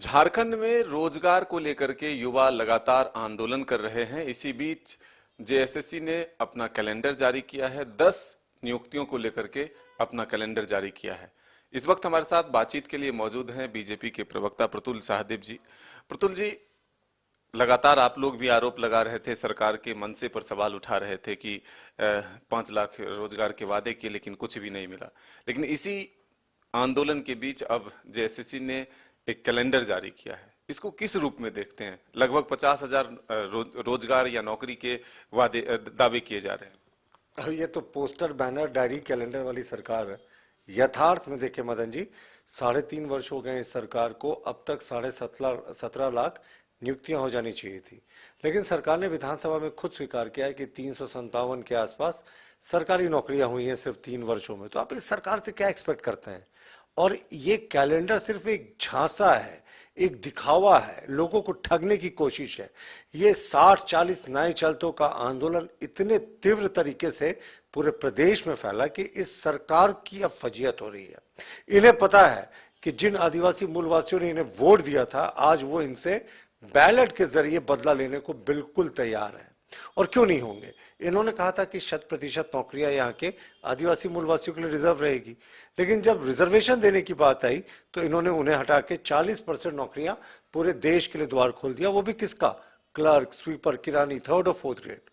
झारखंड में रोजगार को लेकर के युवा लगातार आंदोलन कर रहे हैं। इसी बीच जेएसएससी ने अपना कैलेंडर जारी किया है। 10 नियुक्तियों को लेकर के अपना कैलेंडर जारी किया है। इस वक्त हमारे साथ बातचीत के लिए मौजूद हैं बीजेपी के प्रवक्ता प्रतुल सहदेव जी। प्रतुल जी, लगातार आप लोग भी आरोप लगा रहे थे, सरकार के मनसे पर सवाल उठा रहे थे कि 5 लाख रोजगार के वादे किए लेकिन कुछ भी नहीं मिला। लेकिन इसी आंदोलन के बीच अब जेएसएससी ने एक कैलेंडर जारी किया है। इसको किस रूप में देखते हैं? लगभग 50,000 रोजगार या नौकरी के वादे दावे किए जा रहे हैं। अब ये तो पोस्टर बैनर डायरी कैलेंडर वाली सरकार है। यथार्थ में देखे मदन जी, 3.5 वर्ष हो गए इस सरकार को। अब तक 17.5 लाख नियुक्तियां हो जानी चाहिए थी, लेकिन सरकार ने विधानसभा में खुद स्वीकार किया है कि 357 के आसपास सरकारी नौकरियां हुई हैं सिर्फ 3 वर्षों में। तो आप इस सरकार से क्या एक्सपेक्ट करते हैं? और ये कैलेंडर सिर्फ एक झांसा है, एक दिखावा है, लोगों को ठगने की कोशिश है। ये 60-40 नए चलतों का आंदोलन इतने तीव्र तरीके से पूरे प्रदेश में फैला कि इस सरकार की अब फजीहत हो रही है। इन्हें पता है कि जिन आदिवासी मूलवासियों ने इन्हें वोट दिया था, आज वो इनसे बैलेट के जरिए बदला लेने को बिल्कुल तैयार है। और क्यों नहीं होंगे? इन्होंने कहा था कि 100% नौकरियां यहाँ के आदिवासी मूलवासियों के लिए रिजर्व रहेगी, लेकिन जब रिजर्वेशन देने की बात आई तो इन्होंने उन्हें हटा के 40% नौकरियां पूरे देश के लिए द्वार खोल दिया। वो भी किसका? क्लर्क, स्वीपर, किरानी, 3rd और 4th ग्रेड।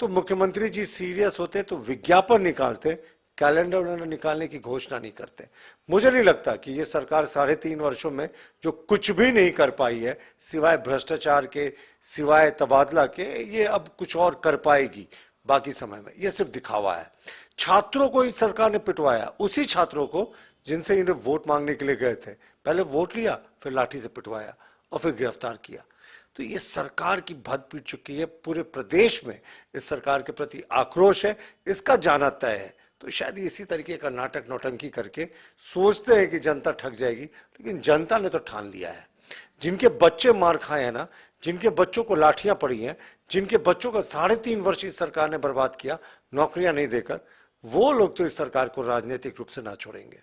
तो मुख्यमंत्री जी सीरियस होते तो विज्ञापन निकालते, कैलेंडर उन्होंने निकालने की घोषणा नहीं करते। मुझे नहीं लगता कि ये सरकार 3.5 वर्षों में जो कुछ भी नहीं कर पाई है, सिवाय भ्रष्टाचार के, सिवाय तबादला के, ये अब कुछ और कर पाएगी बाकी समय में। ये सिर्फ दिखावा है। छात्रों को इस सरकार ने पिटवाया, उसी छात्रों को जिनसे इन्हें वोट मांगने के लिए गए थे। पहले वोट लिया, फिर लाठी से पिटवाया और फिर गिरफ्तार किया। तो ये सरकार की भद पीट चुकी है। पूरे प्रदेश में इस सरकार के प्रति आक्रोश है, इसका जाना तय है। तो शायद इसी तरीके का नाटक नौटंकी करके सोचते हैं कि जनता ठग जाएगी, लेकिन जनता ने तो ठान लिया है। जिनके बच्चे मार खाए हैं ना, जिनके बच्चों को लाठियां पड़ी हैं, जिनके बच्चों का 3.5 वर्ष इस सरकार ने बर्बाद किया नौकरियां नहीं देकर, वो लोग तो इस सरकार को राजनीतिक रूप से ना छोड़ेंगे।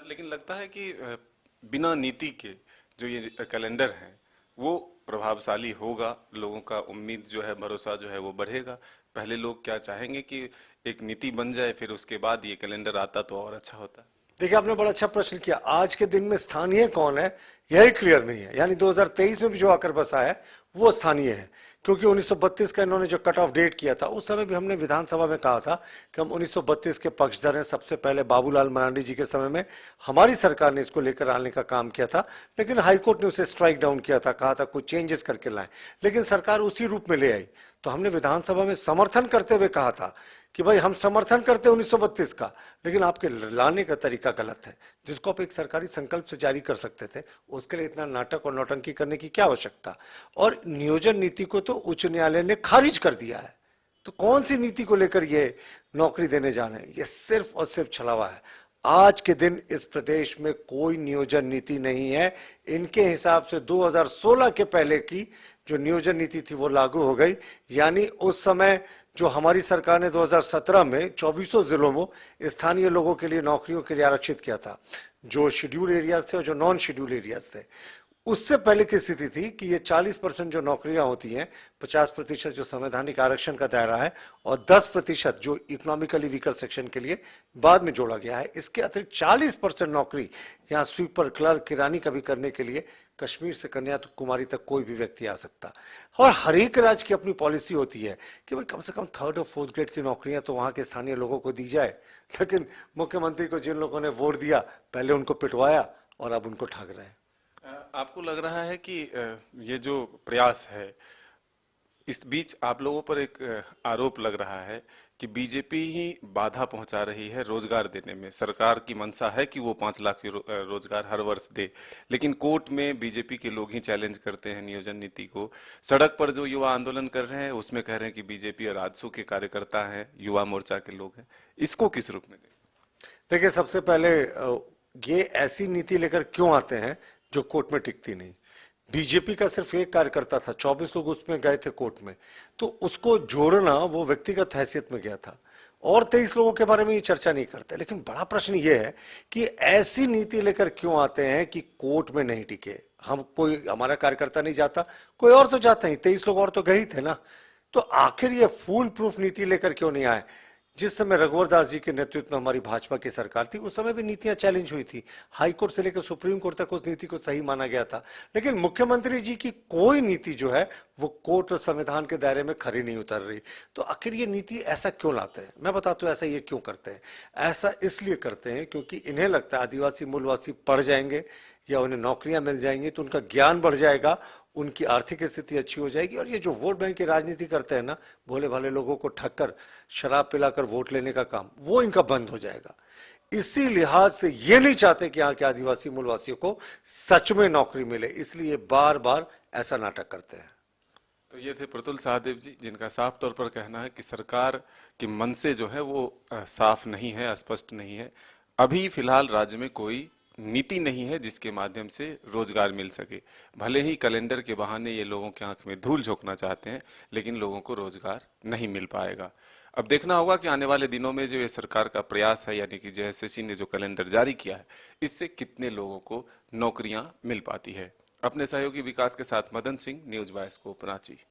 लेकिन लगता है कि बिना नीति के जो ये कैलेंडर है वो प्रभावशाली होगा। लोगों का उम्मीद जो है, भरोसा जो है वो बढ़ेगा। पहले लोग क्या चाहेंगे कि एक नीति बन जाए, फिर उसके बाद ये कैलेंडर आता तो और अच्छा होता। देखिए, आपने बड़ा अच्छा प्रश्न किया। आज के दिन में स्थानीय कौन है यही क्लियर नहीं है। यानी 2023 में भी जो आकर बसा है वो स्थानीय है, क्योंकि 1932 का इन्होंने जो कट ऑफ डेट किया था, उस समय भी हमने विधानसभा में कहा था कि हम 1932 के पक्षधर हैं। सबसे पहले बाबूलाल मरांडी जी के समय में हमारी सरकार ने इसको लेकर आने का काम किया था, लेकिन हाईकोर्ट ने उसे स्ट्राइक डाउन किया था, कहा था कुछ चेंजेस करके लाएं, लेकिन सरकार उसी रूप में ले आई। तो हमने विधानसभा में समर्थन करते हुए कहा था कि भाई हम समर्थन करते 1932 का, लेकिन आपके लाने का तरीका गलत है। जिसको आप एक सरकारी संकल्प से जारी कर सकते थे, उसके लिए इतना नाटक और नौटंकी करने की क्या आवश्यकता? और नियोजन नीति को तो उच्च न्यायालय ने खारिज कर दिया है। तो कौन सी नीति को लेकर ये नौकरी देने जाना है? ये सिर्फ और सिर्फ छलावा है। आज के दिन इस प्रदेश में कोई नियोजन नीति नहीं है। इनके हिसाब से 2016 के पहले की जो नियोजन नीति थी वो लागू हो गई। यानी उस समय जो हमारी सरकार ने 2017 में 24 जिलों में स्थानीय लोगों के लिए नौकरियों के लिए आरक्षित किया था, जो शेड्यूल एरियाज थे और जो नॉन शेड्यूल एरियाज थे, उससे पहले की स्थिति थी कि ये 40% जो नौकरियां होती हैं, 50% जो संवैधानिक आरक्षण का दायरा है और 10% जो इकोनॉमिकली वीकर सेक्शन के लिए बाद में जोड़ा गया है। इसके अतिरिक्त 40% नौकरी यहाँ स्वीपर, क्लर्क, किरानी का भी करने के लिए कश्मीर से कन्याकुमारी तक कोई भी व्यक्ति आ सकता। और हर एक राज्य की अपनी पॉलिसी होती है कि भाई कम से कम 3rd और 4th ग्रेड की नौकरियां तो वहां के स्थानीय लोगों को दी जाए। लेकिन मुख्यमंत्री को जिन लोगों ने वोट दिया, पहले उनको पिटवाया और अब उनको ठग रहे हैं। आपको लग रहा है कि ये जो प्रयास है, इस बीच आप लोगों पर एक आरोप लग रहा है कि बीजेपी ही बाधा पहुंचा रही है रोजगार देने में। सरकार की मंशा है कि वो 5 लाख रोजगार हर वर्ष दे, लेकिन कोर्ट में बीजेपी के लोग ही चैलेंज करते हैं नियोजन नीति को। सड़क पर जो युवा आंदोलन कर रहे हैं उसमें कह रहे हैं कि बीजेपी और आजसू के कार्यकर्ता हैं, युवा मोर्चा के लोग हैं। इसको किस रूप में देखें? देखिए, सबसे पहले ये ऐसी नीति लेकर क्यों आते हैं जो कोर्ट में टिकती नहीं। बीजेपी का सिर्फ एक कार्यकर्ता था, 24 लोग उसमें गए थे कोर्ट में, तो उसको जोड़ना वो व्यक्तिगत हैसियत में गया था। और 23 लोगों के बारे में ये चर्चा नहीं करते। लेकिन बड़ा प्रश्न ये है कि ऐसी नीति लेकर क्यों आते हैं कि कोर्ट में नहीं टिके। हम कोई हमारा कार्यकर्ता नहीं जाता, कोई और तो जाते ही, 23 लोग और तो गए ही थे ना। तो आखिर ये फूल प्रूफ नीति लेकर क्यों नहीं आए? जिस समय रघुवर दास जी के नेतृत्व में हमारी भाजपा की सरकार थी, उस समय भी नीतियां चैलेंज हुई थी, हाई कोर्ट से लेकर सुप्रीम कोर्ट तक उस नीति को सही माना गया था। लेकिन मुख्यमंत्री जी की कोई नीति जो है वो कोर्ट और संविधान के दायरे में खरी नहीं उतर रही। तो आखिर ये नीति ऐसा क्यों लाते हैं? मैं बताता हूँ ऐसा ये क्यों करते हैं। ऐसा इसलिए करते हैं क्योंकि इन्हें लगता है आदिवासी मूलवासी पढ़ जाएंगे या उन्हें नौकरियां मिल जाएंगी तो उनका ज्ञान बढ़ जाएगा, उनकी आर्थिक स्थिति अच्छी हो जाएगी, और ये जो वोट बैंक की राजनीति करते हैं ना, भोले भाले लोगों को ठगकर शराब पिलाकर वोट लेने का काम, वो इनका बंद हो जाएगा। इसी लिहाज से ये नहीं चाहते कि यहाँ के आदिवासी मूलवासियों को सच में नौकरी मिले, इसलिए बार बार ऐसा नाटक करते हैं। तो ये थे प्रतुल सहदेव जी, जिनका साफ तौर पर कहना है कि सरकार की मन से जो है वो साफ नहीं है, स्पष्ट नहीं है। अभी फिलहाल राज्य में कोई नीति नहीं है जिसके माध्यम से रोजगार मिल सके। भले ही कैलेंडर के बहाने ये लोगों की आंख में धूल झोंकना चाहते हैं, लेकिन लोगों को रोजगार नहीं मिल पाएगा। अब देखना होगा कि आने वाले दिनों में जो ये सरकार का प्रयास है, यानी कि जेएसएससी ने जो कैलेंडर जारी किया है, इससे कितने लोगों को नौकरियां मिल पाती है। अपने सहयोगी विकास के साथ Madan Singh, news by scope Ranchi.